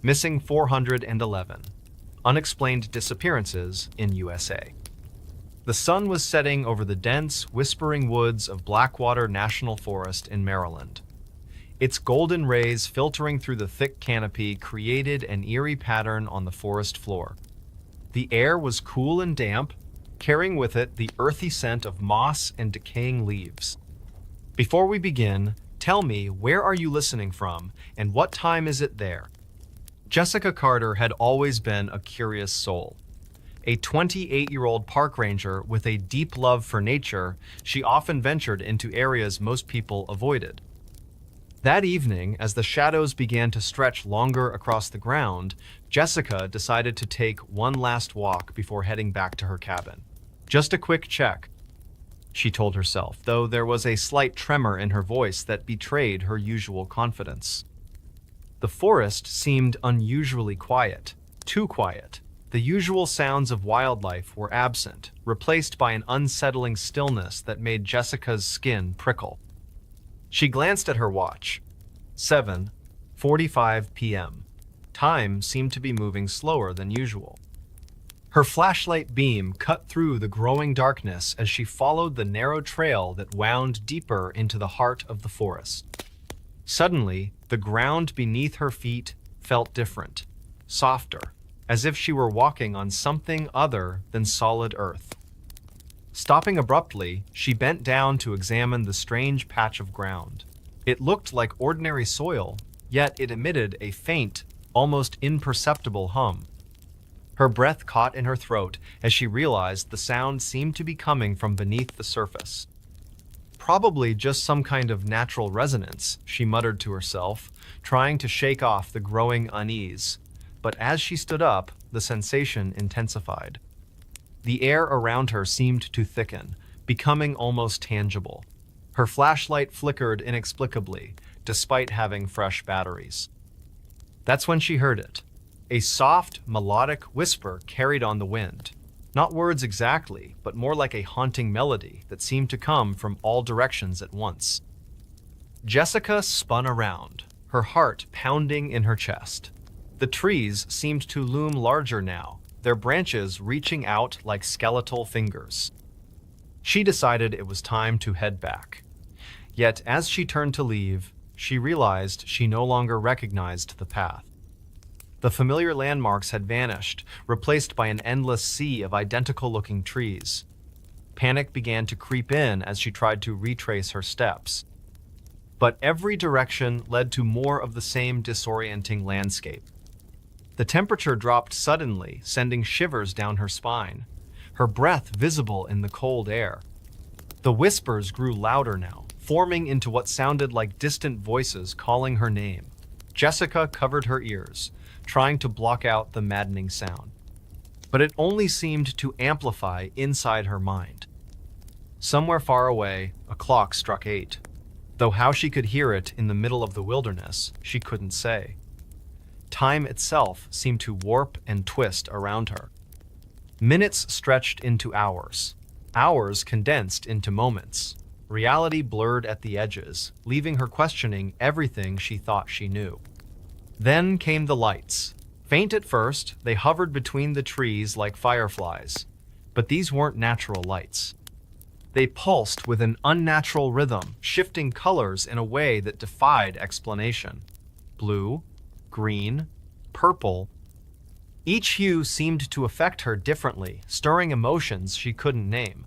Missing 411. Unexplained disappearances in USA. The sun was setting over the dense, whispering woods of Blackwater National Forest in Maryland. Its golden rays filtering through the thick canopy created an eerie pattern on the forest floor. The air was cool and damp, carrying with it the earthy scent of moss and decaying leaves. Before we begin, tell me, where are you listening from, and what time is it there? Jessica Carter had always been a curious soul. A 28-year-old park ranger with a deep love for nature, she often ventured into areas most people avoided. That evening, as the shadows began to stretch longer across the ground, Jessica decided to take one last walk before heading back to her cabin. Just a quick check, she told herself, though there was a slight tremor in her voice that betrayed her usual confidence. The forest seemed unusually quiet, too quiet. The usual sounds of wildlife were absent, replaced by an unsettling stillness that made Jessica's skin prickle. She glanced at her watch. 7:45 p.m. Time seemed to be moving slower than usual. Her flashlight beam cut through the growing darkness as she followed the narrow trail that wound deeper into the heart of the forest. Suddenly, the ground beneath her feet felt different, softer, as if she were walking on something other than solid earth. Stopping abruptly, she bent down to examine the strange patch of ground. It looked like ordinary soil, yet it emitted a faint, almost imperceptible hum. Her breath caught in her throat as she realized the sound seemed to be coming from beneath the surface. Probably just some kind of natural resonance, she muttered to herself, trying to shake off the growing unease. But as she stood up, the sensation intensified. The air around her seemed to thicken, becoming almost tangible. Her flashlight flickered inexplicably, despite having fresh batteries. That's when she heard it. A soft, melodic whisper carried on the wind. Not words exactly, but more like a haunting melody that seemed to come from all directions at once. Jessica spun around, her heart pounding in her chest. The trees seemed to loom larger now, their branches reaching out like skeletal fingers. She decided it was time to head back. Yet as she turned to leave, she realized she no longer recognized the path. The familiar landmarks had vanished, replaced by an endless sea of identical-looking trees. Panic began to creep in as she tried to retrace her steps. But every direction led to more of the same disorienting landscape. The temperature dropped suddenly, sending shivers down her spine, her breath visible in the cold air. The whispers grew louder now, forming into what sounded like distant voices calling her name. Jessica covered her ears, trying to block out the maddening sound. But it only seemed to amplify inside her mind. Somewhere far away, a clock struck 8, though how she could hear it in the middle of the wilderness, she couldn't say. Time itself seemed to warp and twist around her. Minutes stretched into hours. Hours condensed into moments. Reality blurred at the edges, leaving her questioning everything she thought she knew. Then came the lights. Faint at first, they hovered between the trees like fireflies. But these weren't natural lights. They pulsed with an unnatural rhythm, shifting colors in a way that defied explanation. Blue, green, purple. Each hue seemed to affect her differently, stirring emotions she couldn't name.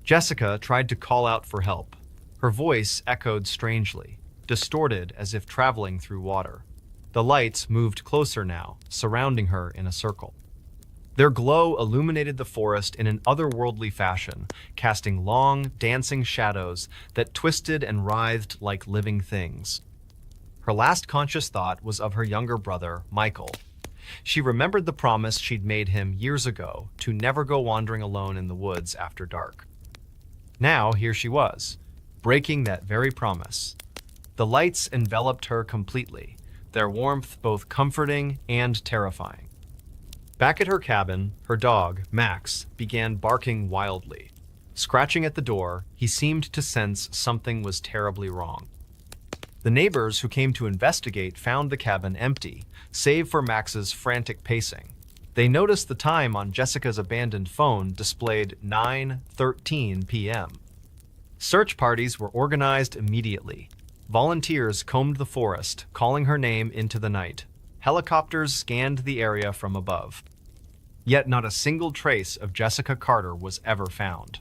Jessica tried to call out for help. Her voice echoed strangely, distorted as if traveling through water. The lights moved closer now, surrounding her in a circle. Their glow illuminated the forest in an otherworldly fashion, casting long, dancing shadows that twisted and writhed like living things. Her last conscious thought was of her younger brother, Michael. She remembered the promise she'd made him years ago to never go wandering alone in the woods after dark. Now, here she was, breaking that very promise. The lights enveloped her completely, their warmth both comforting and terrifying. Back at her cabin, her dog, Max, began barking wildly. Scratching at the door, he seemed to sense something was terribly wrong. The neighbors who came to investigate found the cabin empty, save for Max's frantic pacing. They noticed the time on Jessica's abandoned phone displayed 9:13 p.m. Search parties were organized immediately. Volunteers combed the forest, calling her name into the night. Helicopters scanned the area from above. Yet not a single trace of Jessica Carter was ever found.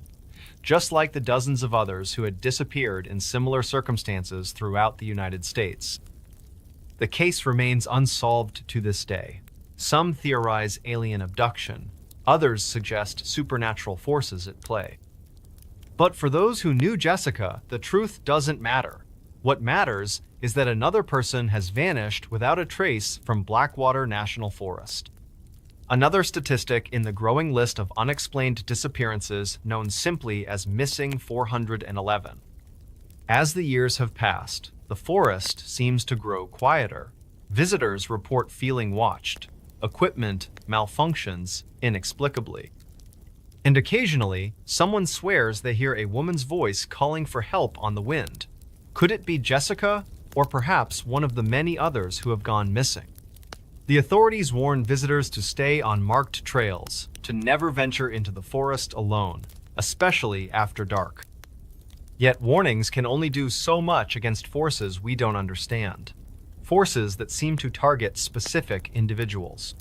Just like the dozens of others who had disappeared in similar circumstances throughout the United States. The case remains unsolved to this day. Some theorize alien abduction, others suggest supernatural forces at play. But for those who knew Jessica, the truth doesn't matter. What matters is that another person has vanished without a trace from Blackwater National Forest. Another statistic in the growing list of unexplained disappearances known simply as Missing 411. As the years have passed, the forest seems to grow quieter. Visitors report feeling watched. Equipment malfunctions inexplicably. And occasionally, someone swears they hear a woman's voice calling for help on the wind. Could it be Jessica, or perhaps one of the many others who have gone missing? The authorities warn visitors to stay on marked trails, to never venture into the forest alone, especially after dark. Yet warnings can only do so much against forces we don't understand. Forces that seem to target specific individuals.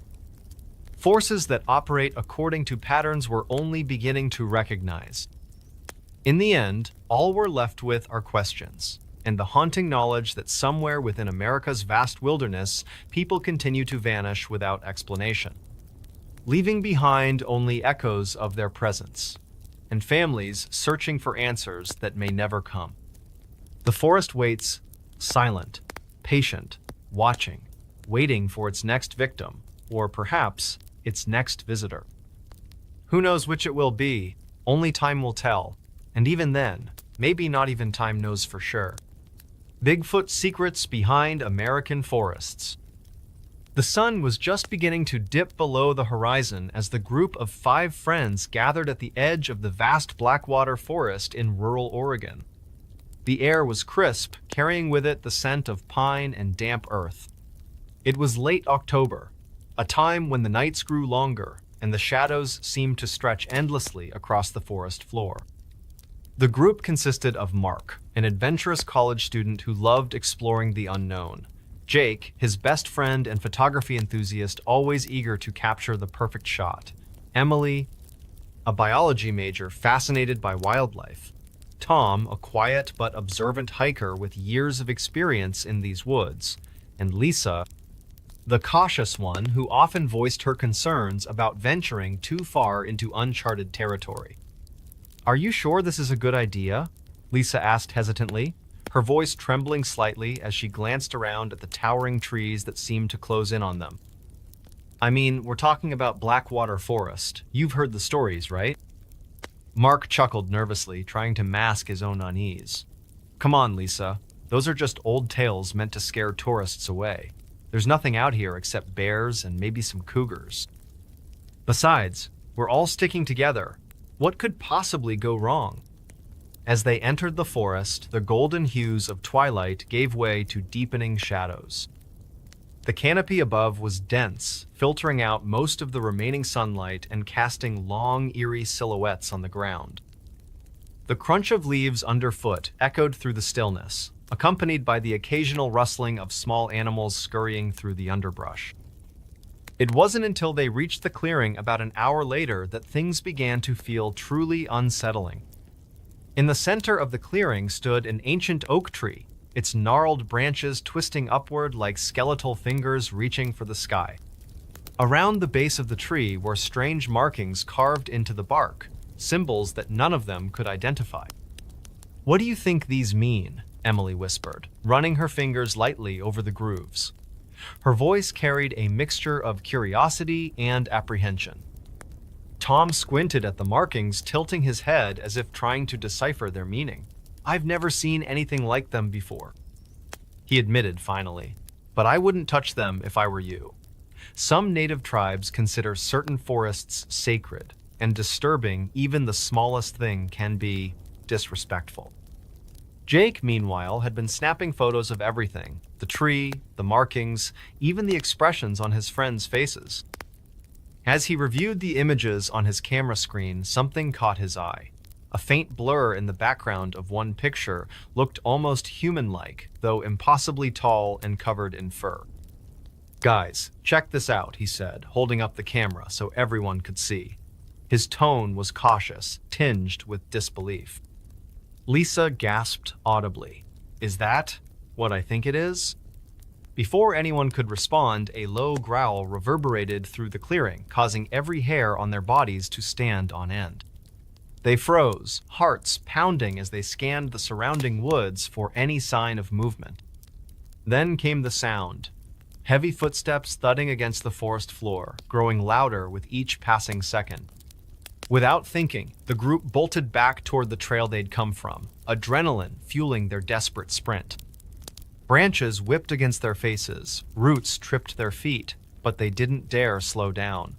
Forces that operate according to patterns we're only beginning to recognize. In the end, all we're left with are questions, and the haunting knowledge that somewhere within America's vast wilderness, people continue to vanish without explanation, leaving behind only echoes of their presence, and families searching for answers that may never come. The forest waits, silent, patient, watching, waiting for its next victim, or perhaps its next visitor. Who knows which it will be? Only time will tell, and even then, maybe not even time knows for sure. Bigfoot secrets behind American forests. The sun was just beginning to dip below the horizon as the group of 5 friends gathered at the edge of the vast Blackwater forest in rural Oregon. The air was crisp, carrying with it the scent of pine and damp earth. It was late October, a time when the nights grew longer and the shadows seemed to stretch endlessly across the forest floor. The group consisted of Mark, an adventurous college student who loved exploring the unknown. Jake, his best friend and photography enthusiast, always eager to capture the perfect shot. Emily, a biology major fascinated by wildlife. Tom, a quiet but observant hiker with years of experience in these woods. And Lisa, the cautious one who often voiced her concerns about venturing too far into uncharted territory. "Are you sure this is a good idea?" Lisa asked hesitantly, her voice trembling slightly as she glanced around at the towering trees that seemed to close in on them. "I mean, we're talking about Blackwater Forest. You've heard the stories, right?" Mark chuckled nervously, trying to mask his own unease. "Come on, Lisa. Those are just old tales meant to scare tourists away. There's nothing out here except bears and maybe some cougars. Besides, we're all sticking together. What could possibly go wrong?" As they entered the forest, the golden hues of twilight gave way to deepening shadows. The canopy above was dense, filtering out most of the remaining sunlight and casting long, eerie silhouettes on the ground. The crunch of leaves underfoot echoed through the stillness, accompanied by the occasional rustling of small animals scurrying through the underbrush. It wasn't until they reached the clearing about an hour later that things began to feel truly unsettling. In the center of the clearing stood an ancient oak tree, its gnarled branches twisting upward like skeletal fingers reaching for the sky. Around the base of the tree were strange markings carved into the bark, symbols that none of them could identify. "What do you think these mean?" Emily whispered, running her fingers lightly over the grooves. Her voice carried a mixture of curiosity and apprehension. Tom squinted at the markings, tilting his head as if trying to decipher their meaning. "I've never seen anything like them before," he admitted finally, "but I wouldn't touch them if I were you. Some native tribes consider certain forests sacred, and disturbing even the smallest thing can be disrespectful." Jake, meanwhile, had been snapping photos of everything: the tree, the markings, even the expressions on his friends' faces. As he reviewed the images on his camera screen, something caught his eye. A faint blur in the background of one picture looked almost human-like, though impossibly tall and covered in fur. "Guys, check this out," he said, holding up the camera so everyone could see. His tone was cautious, tinged with disbelief. Lisa gasped audibly. "Is that what I think it is?" Before anyone could respond, a low growl reverberated through the clearing, causing every hair on their bodies to stand on end. They froze, hearts pounding as they scanned the surrounding woods for any sign of movement. Then came the sound. Heavy footsteps thudding against the forest floor, growing louder with each passing second. Without thinking, the group bolted back toward the trail they'd come from, adrenaline fueling their desperate sprint. Branches whipped against their faces, roots tripped their feet, but they didn't dare slow down.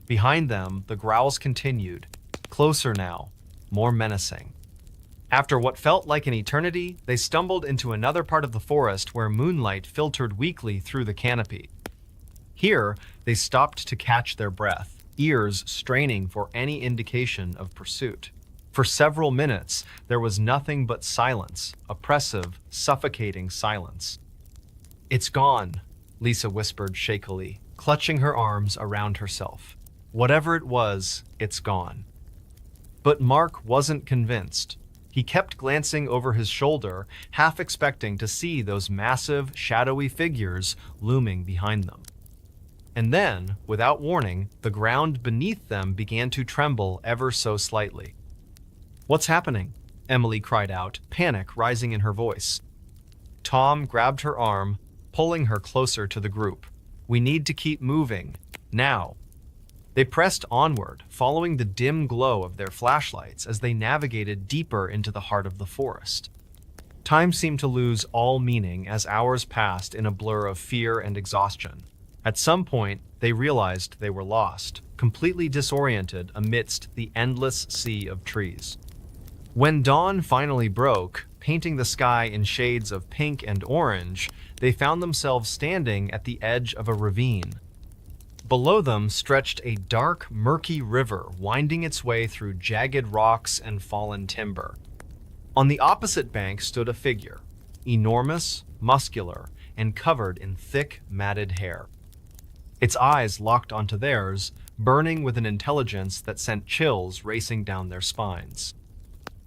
Behind them, the growls continued, closer now, more menacing. After what felt like an eternity, they stumbled into another part of the forest where moonlight filtered weakly through the canopy. Here, they stopped to catch their breath, ears straining for any indication of pursuit. For several minutes, there was nothing but silence, oppressive, suffocating silence. "It's gone," Lisa whispered shakily, clutching her arms around herself. "Whatever it was, it's gone." But Mark wasn't convinced. He kept glancing over his shoulder, half expecting to see those massive, shadowy figures looming behind them. And then, without warning, the ground beneath them began to tremble ever so slightly. "What's happening?" Emily cried out, panic rising in her voice. Tom grabbed her arm, pulling her closer to the group. "We need to keep moving. Now." They pressed onward, following the dim glow of their flashlights as they navigated deeper into the heart of the forest. Time seemed to lose all meaning as hours passed in a blur of fear and exhaustion. At some point, they realized they were lost, completely disoriented amidst the endless sea of trees. When dawn finally broke, painting the sky in shades of pink and orange, they found themselves standing at the edge of a ravine. Below them stretched a dark, murky river winding its way through jagged rocks and fallen timber. On the opposite bank stood a figure, enormous, muscular, and covered in thick, matted hair. Its eyes locked onto theirs, burning with an intelligence that sent chills racing down their spines.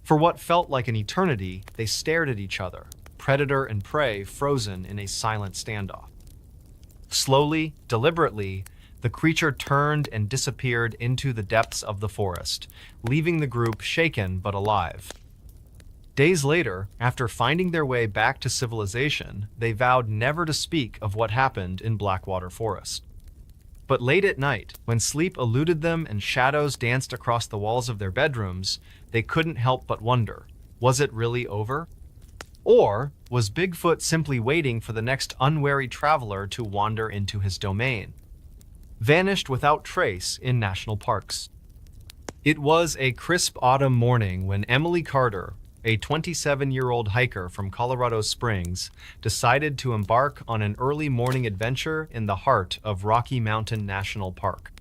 For what felt like an eternity, they stared at each other, predator and prey frozen in a silent standoff. Slowly, deliberately, the creature turned and disappeared into the depths of the forest, leaving the group shaken but alive. Days later, after finding their way back to civilization, they vowed never to speak of what happened in Blackwater Forest. But late at night, when sleep eluded them and shadows danced across the walls of their bedrooms, they couldn't help but wonder, was it really over? Or was Bigfoot simply waiting for the next unwary traveler to wander into his domain? Vanished without trace in national parks. It was a crisp autumn morning when Emily Carter, a 27-year-old hiker from Colorado Springs, decided to embark on an early morning adventure in the heart of Rocky Mountain National Park.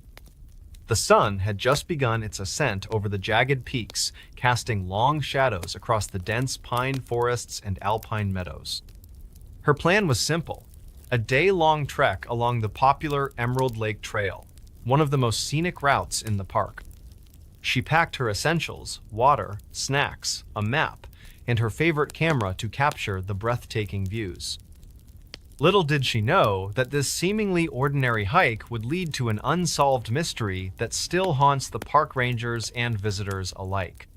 The sun had just begun its ascent over the jagged peaks, casting long shadows across the dense pine forests and alpine meadows. Her plan was simple: a day-long trek along the popular Emerald Lake Trail, one of the most scenic routes in the park. She packed her essentials, water, snacks, a map, and her favorite camera to capture the breathtaking views. Little did she know that this seemingly ordinary hike would lead to an unsolved mystery that still haunts the park rangers and visitors alike.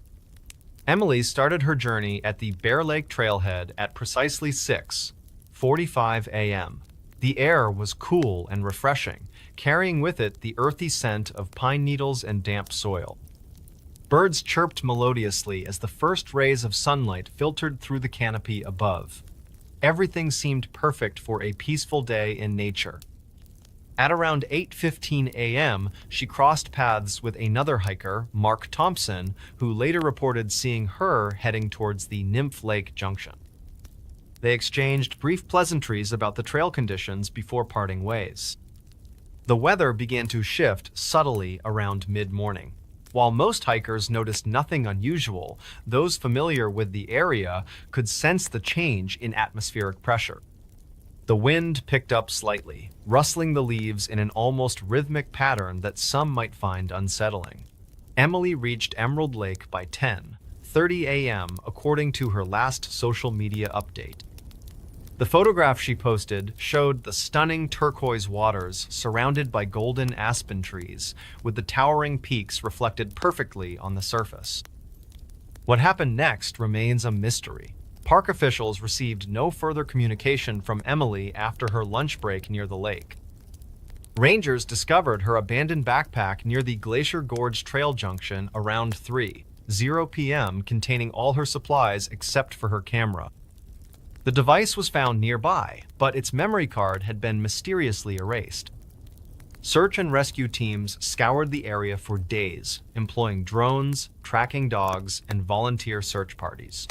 Emily started her journey at the Bear Lake Trailhead at precisely 6:45 a.m. The air was cool and refreshing, carrying with it the earthy scent of pine needles and damp soil. Birds chirped melodiously as the first rays of sunlight filtered through the canopy above. Everything seemed perfect for a peaceful day in nature. At around 8:15 a.m., she crossed paths with another hiker, Mark Thompson, who later reported seeing her heading towards the Nymph Lake Junction. They exchanged brief pleasantries about the trail conditions before parting ways. The weather began to shift subtly around mid-morning. While most hikers noticed nothing unusual, those familiar with the area could sense the change in atmospheric pressure. The wind picked up slightly, rustling the leaves in an almost rhythmic pattern that some might find unsettling. Emily reached Emerald Lake by 10:30 a.m. according to her last social media update. The photograph she posted showed the stunning turquoise waters surrounded by golden aspen trees, with the towering peaks reflected perfectly on the surface. What happened next remains a mystery. Park officials received no further communication from Emily after her lunch break near the lake. Rangers discovered her abandoned backpack near the Glacier Gorge Trail Junction around 3:00 p.m. containing all her supplies except for her camera. The device was found nearby, but its memory card had been mysteriously erased. Search and rescue teams scoured the area for days, employing drones, tracking dogs, and volunteer search parties.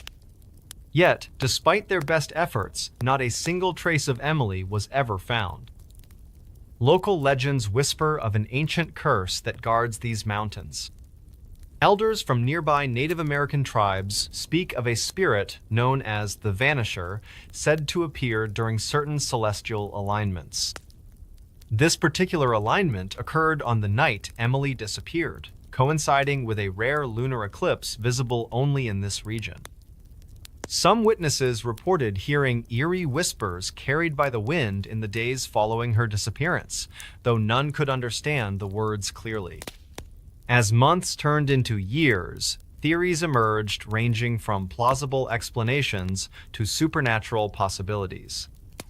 Yet, despite their best efforts, not a single trace of Emily was ever found. Local legends whisper of an ancient curse that guards these mountains. Elders from nearby Native American tribes speak of a spirit known as the Vanisher, said to appear during certain celestial alignments. This particular alignment occurred on the night Emily disappeared, coinciding with a rare lunar eclipse visible only in this region. Some witnesses reported hearing eerie whispers carried by the wind in the days following her disappearance, though none could understand the words clearly. As months turned into years, theories emerged ranging from plausible explanations to supernatural possibilities.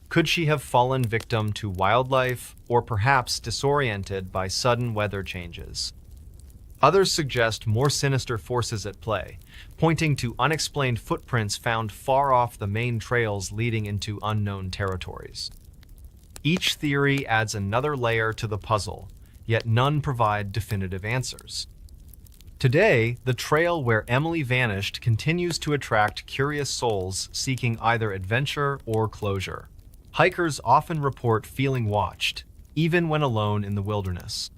Could she have fallen victim to wildlife, or perhaps disoriented by sudden weather changes? Others suggest more sinister forces at play, pointing to unexplained footprints found far off the main trails leading into unknown territories. Each theory adds another layer to the puzzle, yet none provide definitive answers. Today, the trail where Emily vanished continues to attract curious souls seeking either adventure or closure. Hikers often report feeling watched, even when alone in the wilderness.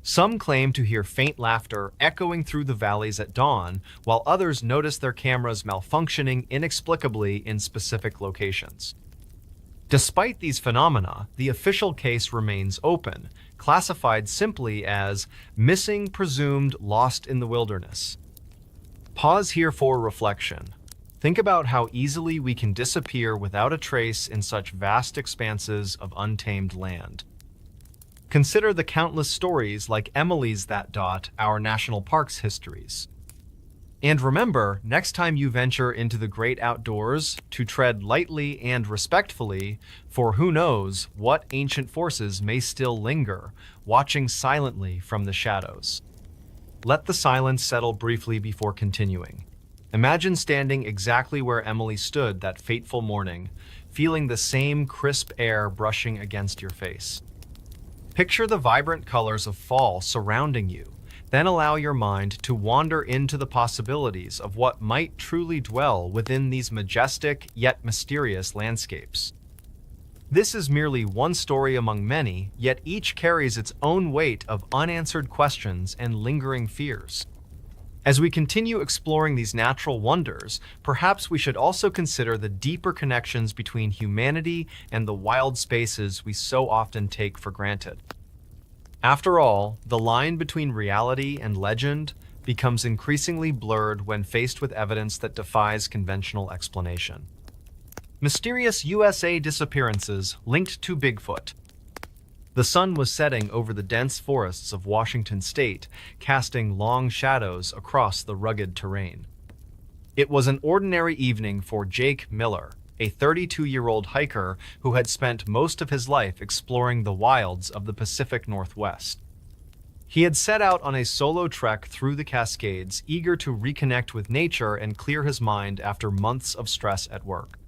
Some claim to hear faint laughter echoing through the valleys at dawn, while others notice their cameras malfunctioning inexplicably in specific locations. Despite these phenomena, the official case remains open, classified simply as missing presumed lost in the wilderness. Pause here for reflection. Think about how easily we can disappear without a trace in such vast expanses of untamed land. Consider the countless stories like Emily's that dot our national parks histories. And remember, next time you venture into the great outdoors, to tread lightly and respectfully, for who knows what ancient forces may still linger, watching silently from the shadows. Let the silence settle briefly before continuing. Imagine standing exactly where Emily stood that fateful morning, feeling the same crisp air brushing against your face. Picture the vibrant colors of fall surrounding you, then allow your mind to wander into the possibilities of what might truly dwell within these majestic yet mysterious landscapes. This is merely one story among many, yet each carries its own weight of unanswered questions and lingering fears. As we continue exploring these natural wonders, perhaps we should also consider the deeper connections between humanity and the wild spaces we so often take for granted. After all, the line between reality and legend becomes increasingly blurred when faced with evidence that defies conventional explanation. Mysterious USA disappearances linked to Bigfoot. The sun was setting over the dense forests of Washington state, casting long shadows across the rugged terrain. It was an ordinary evening for Jake Miller, a 32-year-old hiker who had spent most of his life exploring the wilds of the Pacific Northwest. He had set out on a solo trek through the Cascades, eager to reconnect with nature and clear his mind after months of stress at work.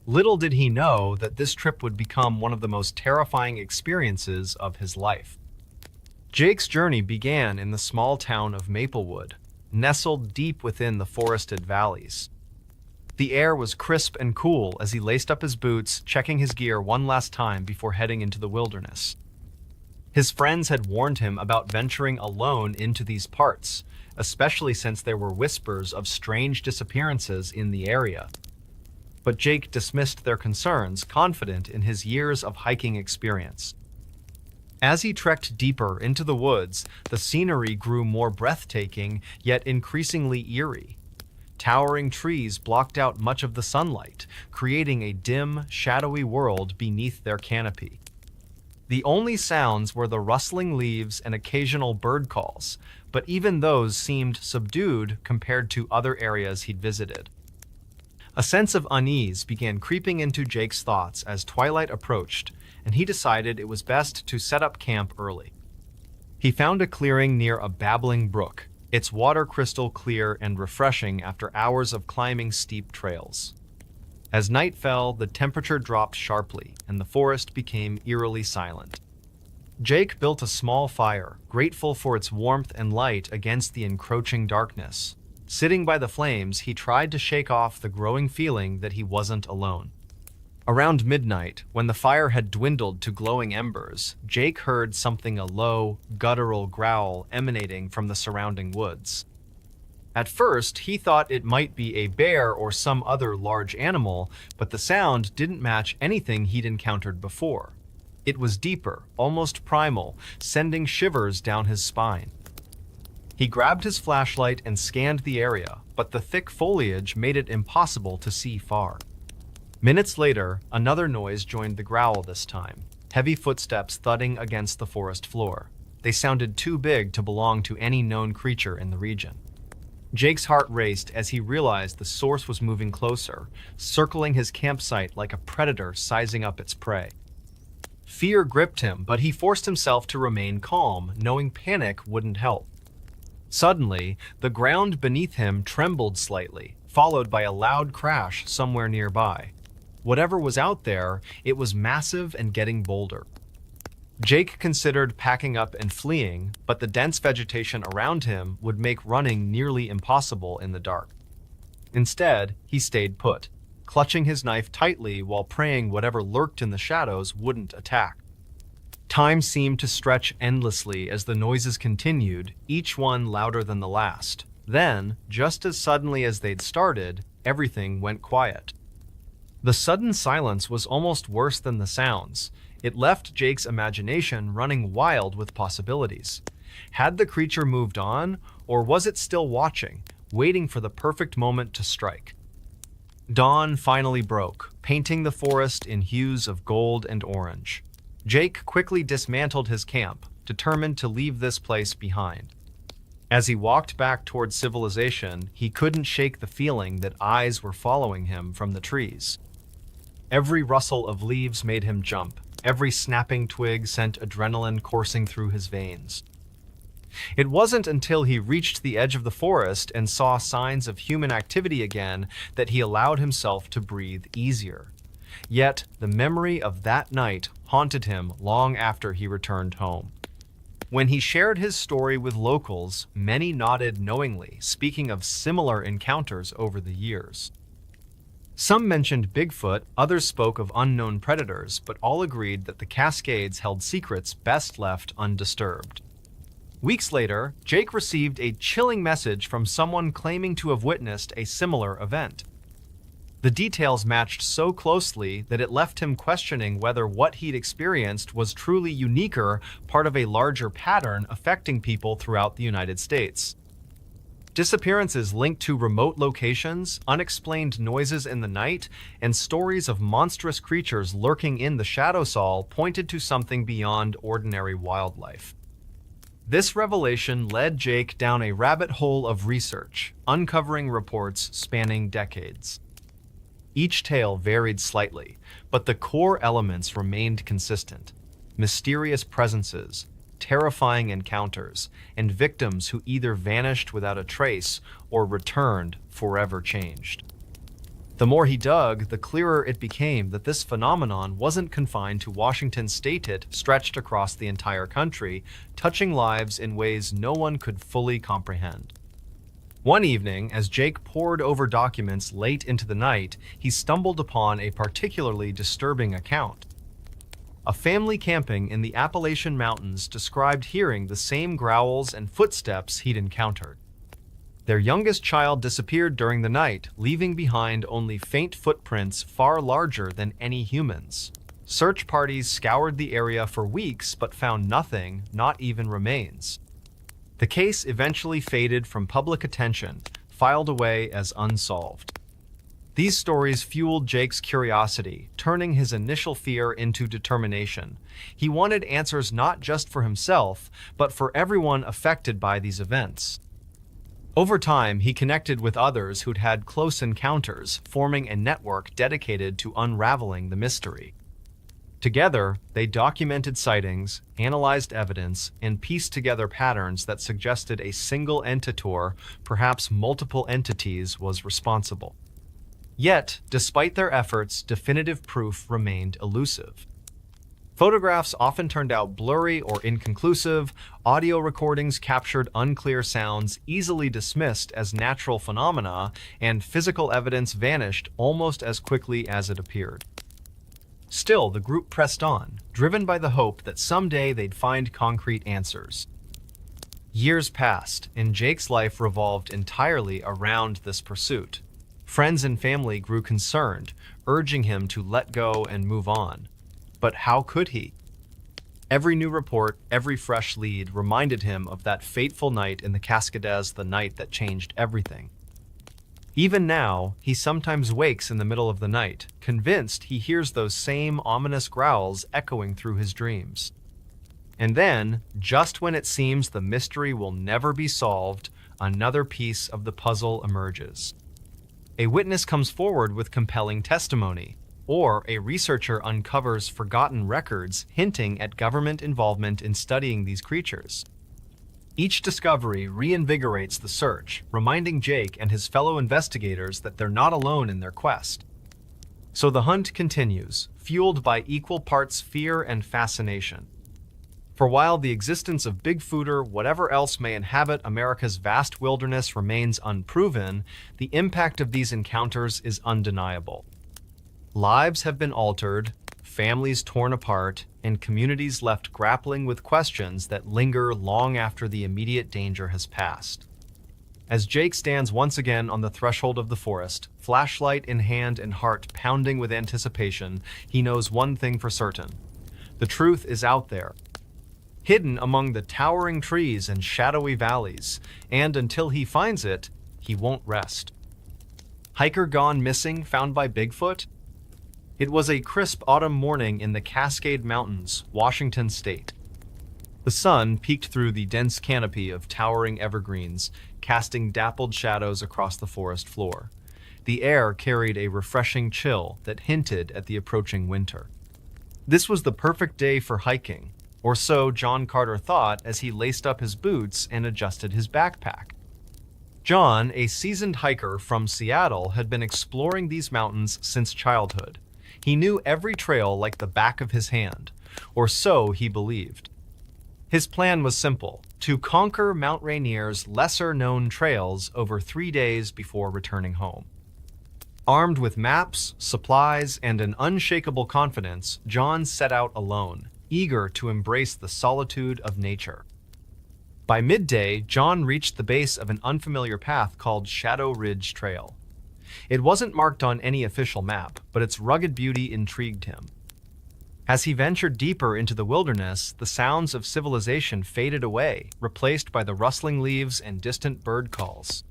Little did he know that this trip would become one of the most terrifying experiences of his life. Jake's journey began in the small town of Maplewood, nestled deep within the forested valleys. The air was crisp and cool as he laced up his boots, checking his gear one last time before heading into the wilderness. His friends had warned him about venturing alone into these parts, especially since there were whispers of strange disappearances in the area. But Jake dismissed their concerns, confident in his years of hiking experience. As he trekked deeper into the woods, the scenery grew more breathtaking, yet increasingly eerie. Towering trees blocked out much of the sunlight, creating a dim, shadowy world beneath their canopy. The only sounds were the rustling leaves and occasional bird calls, but even those seemed subdued compared to other areas he'd visited. A sense of unease began creeping into Jake's thoughts as twilight approached, and he decided it was best to set up camp early. He found a clearing near a babbling brook, its water crystal clear and refreshing after hours of climbing steep trails. As night fell, the temperature dropped sharply, and the forest became eerily silent. Jake built a small fire, grateful for its warmth and light against the encroaching darkness. Sitting by the flames, he tried to shake off the growing feeling that he wasn't alone. Around midnight, when the fire had dwindled to glowing embers, Jake heard a low, guttural growl emanating from the surrounding woods. At first, he thought it might be a bear or some other large animal, but the sound didn't match anything he'd encountered before. It was deeper, almost primal, sending shivers down his spine. He grabbed his flashlight and scanned the area, but the thick foliage made it impossible to see far. Minutes later, another noise joined the growl this time, heavy footsteps thudding against the forest floor. They sounded too big to belong to any known creature in the region. Jake's heart raced as he realized the source was moving closer, circling his campsite like a predator sizing up its prey. Fear gripped him, but he forced himself to remain calm, knowing panic wouldn't help. Suddenly, the ground beneath him trembled slightly, followed by a loud crash somewhere nearby. Whatever was out there, it was massive and getting bolder. Jake considered packing up and fleeing, but the dense vegetation around him would make running nearly impossible in the dark. Instead, he stayed put, clutching his knife tightly while praying whatever lurked in the shadows wouldn't attack. Time seemed to stretch endlessly as the noises continued, each one louder than the last. Then, just as suddenly as they'd started, everything went quiet. The sudden silence was almost worse than the sounds. It left Jake's imagination running wild with possibilities. Had the creature moved on, or was it still watching, waiting for the perfect moment to strike? Dawn finally broke, painting the forest in hues of gold and orange. Jake quickly dismantled his camp, determined to leave this place behind. As he walked back towards civilization, he couldn't shake the feeling that eyes were following him from the trees. Every rustle of leaves made him jump. Every snapping twig sent adrenaline coursing through his veins. It wasn't until he reached the edge of the forest and saw signs of human activity again that he allowed himself to breathe easier. Yet, the memory of that night haunted him long after he returned home. When he shared his story with locals, many nodded knowingly, speaking of similar encounters over the years. Some mentioned Bigfoot, others spoke of unknown predators, but all agreed that the Cascades held secrets best left undisturbed. Weeks later, Jake received a chilling message from someone claiming to have witnessed a similar event. The details matched so closely that it left him questioning whether what he'd experienced was truly unique or part of a larger pattern affecting people throughout the United States. Disappearances linked to remote locations, unexplained noises in the night, and stories of monstrous creatures lurking in the shadows all pointed to something beyond ordinary wildlife. This revelation led Jake down a rabbit hole of research, uncovering reports spanning decades. Each tale varied slightly, but the core elements remained consistent: mysterious presences, terrifying encounters, and victims who either vanished without a trace or returned forever changed. The more he dug, the clearer it became that this phenomenon wasn't confined to Washington state. It stretched across the entire country, touching lives in ways no one could fully comprehend. One evening, as Jake pored over documents late into the night, he stumbled upon a particularly disturbing account. A family camping in the Appalachian Mountains described hearing the same growls and footsteps he'd encountered. Their youngest child disappeared during the night, leaving behind only faint footprints far larger than any humans. Search parties scoured the area for weeks but found nothing, not even remains. The case eventually faded from public attention, filed away as unsolved. These stories fueled Jake's curiosity, turning his initial fear into determination. He wanted answers not just for himself, but for everyone affected by these events. Over time, he connected with others who'd had close encounters, forming a network dedicated to unraveling the mystery. Together, they documented sightings, analyzed evidence, and pieced together patterns that suggested a single entitor, perhaps multiple entities, was responsible. Yet, despite their efforts, definitive proof remained elusive. Photographs often turned out blurry or inconclusive, audio recordings captured unclear sounds easily dismissed as natural phenomena, and physical evidence vanished almost as quickly as it appeared. Still, the group pressed on, driven by the hope that someday they'd find concrete answers. Years passed, and Jake's life revolved entirely around this pursuit. Friends and family grew concerned, urging him to let go and move on. But how could he? Every new report, every fresh lead reminded him of that fateful night in the Cascades, the night that changed everything. Even now, he sometimes wakes in the middle of the night, convinced he hears those same ominous growls echoing through his dreams. And then, just when it seems the mystery will never be solved, another piece of the puzzle emerges. A witness comes forward with compelling testimony, or a researcher uncovers forgotten records hinting at government involvement in studying these creatures. Each discovery reinvigorates the search, reminding Jake and his fellow investigators that they're not alone in their quest. So the hunt continues, fueled by equal parts fear and fascination. For while the existence of Bigfoot or whatever else may inhabit America's vast wilderness remains unproven, the impact of these encounters is undeniable. Lives have been altered, families torn apart, and communities left grappling with questions that linger long after the immediate danger has passed. As Jake stands once again on the threshold of the forest, flashlight in hand and heart pounding with anticipation, he knows one thing for certain. The truth is out there, hidden among the towering trees and shadowy valleys, and until he finds it, he won't rest. Hiker gone missing, found by Bigfoot? It was a crisp autumn morning in the Cascade Mountains, Washington state. The sun peeked through the dense canopy of towering evergreens, casting dappled shadows across the forest floor. The air carried a refreshing chill that hinted at the approaching winter. This was the perfect day for hiking, or so John Carter thought as he laced up his boots and adjusted his backpack. John, a seasoned hiker from Seattle, had been exploring these mountains since childhood. He knew every trail like the back of his hand, or so he believed. His plan was simple: to conquer Mount Rainier's lesser-known trails over 3 days before returning home. Armed with maps, supplies, and an unshakable confidence, John set out alone, eager to embrace the solitude of nature. By midday, John reached the base of an unfamiliar path called Shadow Ridge Trail. It wasn't marked on any official map, but its rugged beauty intrigued him. As he ventured deeper into the wilderness, the sounds of civilization faded away, replaced by the rustling leaves and distant bird calls.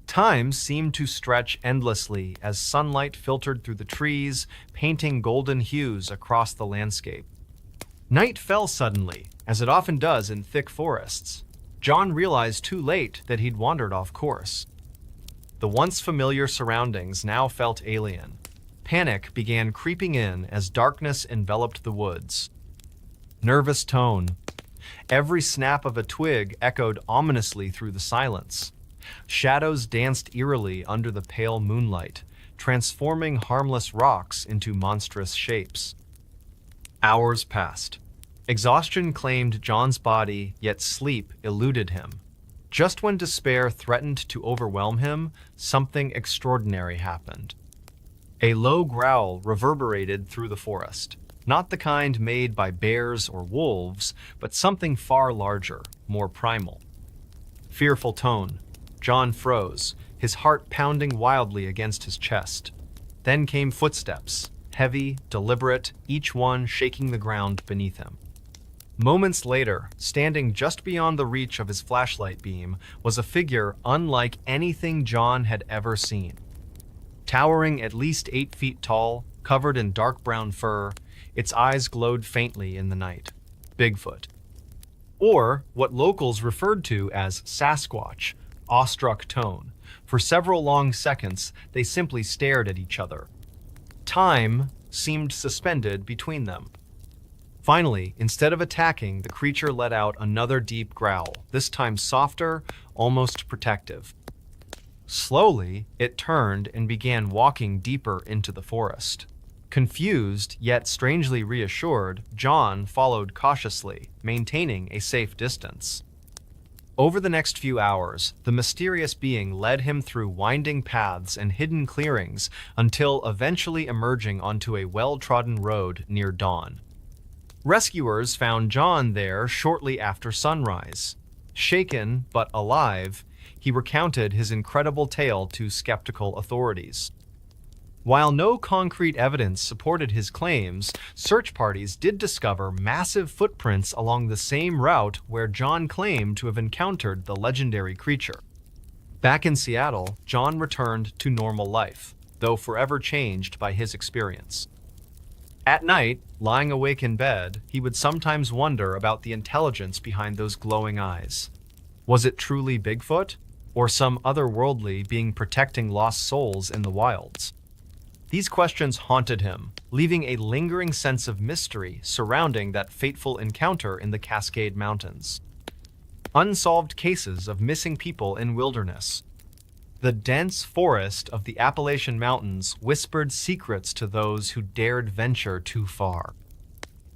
Time seemed to stretch endlessly as sunlight filtered through the trees, painting golden hues across the landscape. Night fell suddenly, as it often does in thick forests. John realized too late that he'd wandered off course. The once familiar surroundings now felt alien. Panic began creeping in as darkness enveloped the woods. Nervous tone. Every snap of a twig echoed ominously through the silence. Shadows danced eerily under the pale moonlight, transforming harmless rocks into monstrous shapes. Hours passed. Exhaustion claimed John's body, yet sleep eluded him. Just when despair threatened to overwhelm him, something extraordinary happened. A low growl reverberated through the forest, not the kind made by bears or wolves, but something far larger, more primal. Fearful tone. John froze, his heart pounding wildly against his chest. Then came footsteps, heavy, deliberate, each one shaking the ground beneath him. Moments later, standing just beyond the reach of his flashlight beam, was a figure unlike anything John had ever seen. Towering at least 8 feet tall, covered in dark brown fur, its eyes glowed faintly in the night. Bigfoot. Or what locals referred to as Sasquatch, awestruck tone. For several long seconds, they simply stared at each other. Time seemed suspended between them. Finally, instead of attacking, the creature let out another deep growl, this time softer, almost protective. Slowly, it turned and began walking deeper into the forest. Confused, yet strangely reassured, John followed cautiously, maintaining a safe distance. Over the next few hours, the mysterious being led him through winding paths and hidden clearings until eventually emerging onto a well-trodden road near dawn. Rescuers found John there shortly after sunrise. Shaken but alive, he recounted his incredible tale to skeptical authorities. While no concrete evidence supported his claims, search parties did discover massive footprints along the same route where John claimed to have encountered the legendary creature. Back in Seattle, John returned to normal life, though forever changed by his experience. At night, lying awake in bed, he would sometimes wonder about the intelligence behind those glowing eyes. Was it truly Bigfoot, or some otherworldly being protecting lost souls in the wilds? These questions haunted him, leaving a lingering sense of mystery surrounding that fateful encounter in the Cascade Mountains. Unsolved cases of missing people in wilderness. The dense forest of the Appalachian Mountains whispered secrets to those who dared venture too far.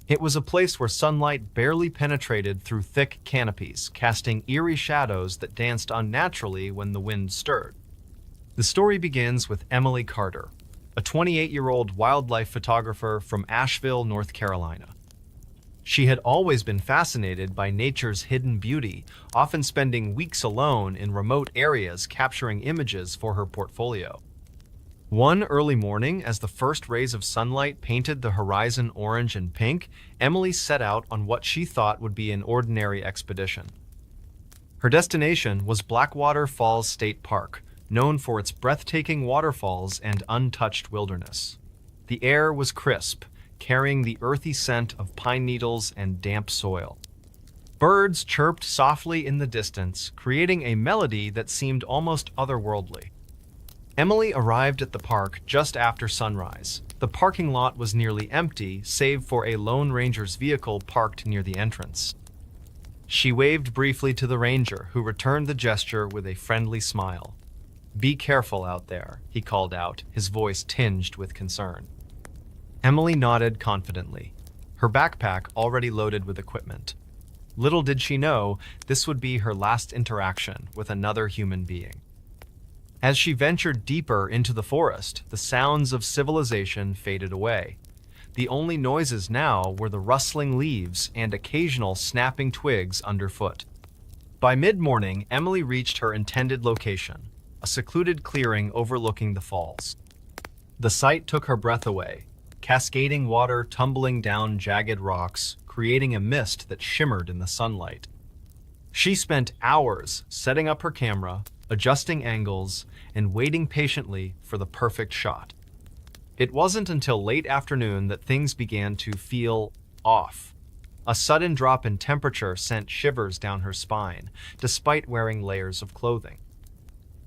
It was a place where sunlight barely penetrated through thick canopies, casting eerie shadows that danced unnaturally when the wind stirred. The story begins with Emily Carter, a 28-year-old wildlife photographer from Asheville, North Carolina. She had always been fascinated by nature's hidden beauty, often spending weeks alone in remote areas capturing images for her portfolio. One early morning, as the first rays of sunlight painted the horizon orange and pink, Emily set out on what she thought would be an ordinary expedition. Her destination was Blackwater Falls State Park, known for its breathtaking waterfalls and untouched wilderness. The air was crisp, carrying the earthy scent of pine needles and damp soil. Birds chirped softly in the distance, creating a melody that seemed almost otherworldly. Emily arrived at the park just after sunrise. The parking lot was nearly empty, save for a Lone Ranger's vehicle parked near the entrance. She waved briefly to the ranger, who returned the gesture with a friendly smile. "Be careful out there," he called out, his voice tinged with concern. Emily nodded confidently, her backpack already loaded with equipment. Little did she know, this would be her last interaction with another human being. As she ventured deeper into the forest, the sounds of civilization faded away. The only noises now were the rustling leaves and occasional snapping twigs underfoot. By mid-morning, Emily reached her intended location, a secluded clearing overlooking the falls. The sight took her breath away, cascading water tumbling down jagged rocks, creating a mist that shimmered in the sunlight. She spent hours setting up her camera, adjusting angles, and waiting patiently for the perfect shot. It wasn't until late afternoon that things began to feel off. A sudden drop in temperature sent shivers down her spine, despite wearing layers of clothing.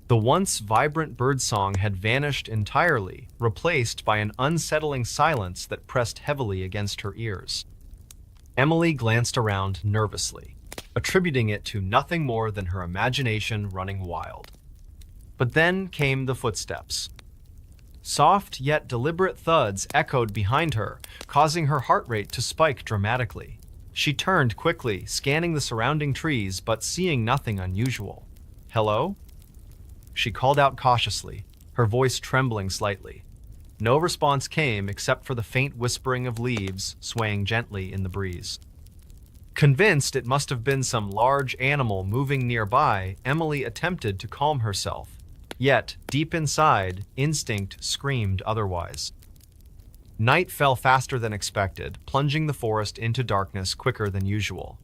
The once vibrant birdsong had vanished entirely, replaced by an unsettling silence that pressed heavily against her ears. Emily glanced around nervously, attributing it to nothing more than her imagination running wild. But then came the footsteps. Soft yet deliberate thuds echoed behind her, causing her heart rate to spike dramatically. She turned quickly, scanning the surrounding trees but seeing nothing unusual. "Hello?" She called out cautiously, her voice trembling slightly. No response came except for the faint whispering of leaves swaying gently in the breeze. Convinced it must have been some large animal moving nearby, Emily attempted to calm herself. Yet, deep inside, instinct screamed otherwise. Night fell faster than expected, plunging the forest into darkness quicker than usual.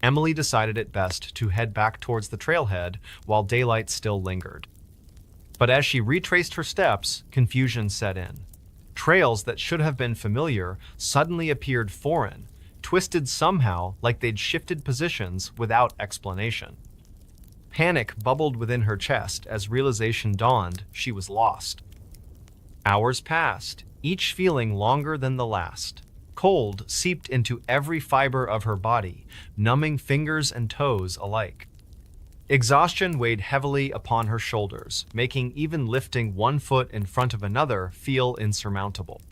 Emily decided it best to head back towards the trailhead while daylight still lingered. But as she retraced her steps, confusion set in. Trails that should have been familiar suddenly appeared foreign, twisted somehow like they'd shifted positions without explanation. Panic bubbled within her chest as realization dawned she was lost. Hours passed, each feeling longer than the last. Cold seeped into every fiber of her body, numbing fingers and toes alike. Exhaustion weighed heavily upon her shoulders, making even lifting one foot in front of another feel insurmountable.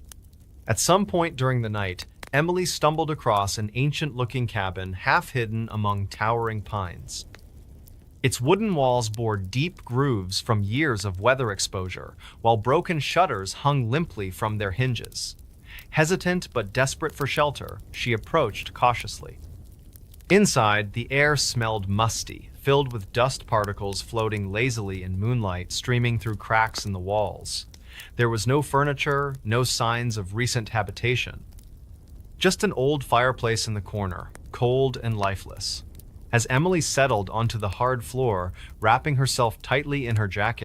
At some point during the night, Emily stumbled across an ancient-looking cabin half hidden among towering pines. Its wooden walls bore deep grooves from years of weather exposure, while broken shutters hung limply from their hinges. Hesitant but desperate for shelter, she approached cautiously. Inside, the air smelled musty, filled with dust particles floating lazily in moonlight streaming through cracks in the walls. There was no furniture, no signs of recent habitation. Just an old fireplace in the corner, cold and lifeless. As Emily settled onto the hard floor, wrapping herself tightly in her jacket,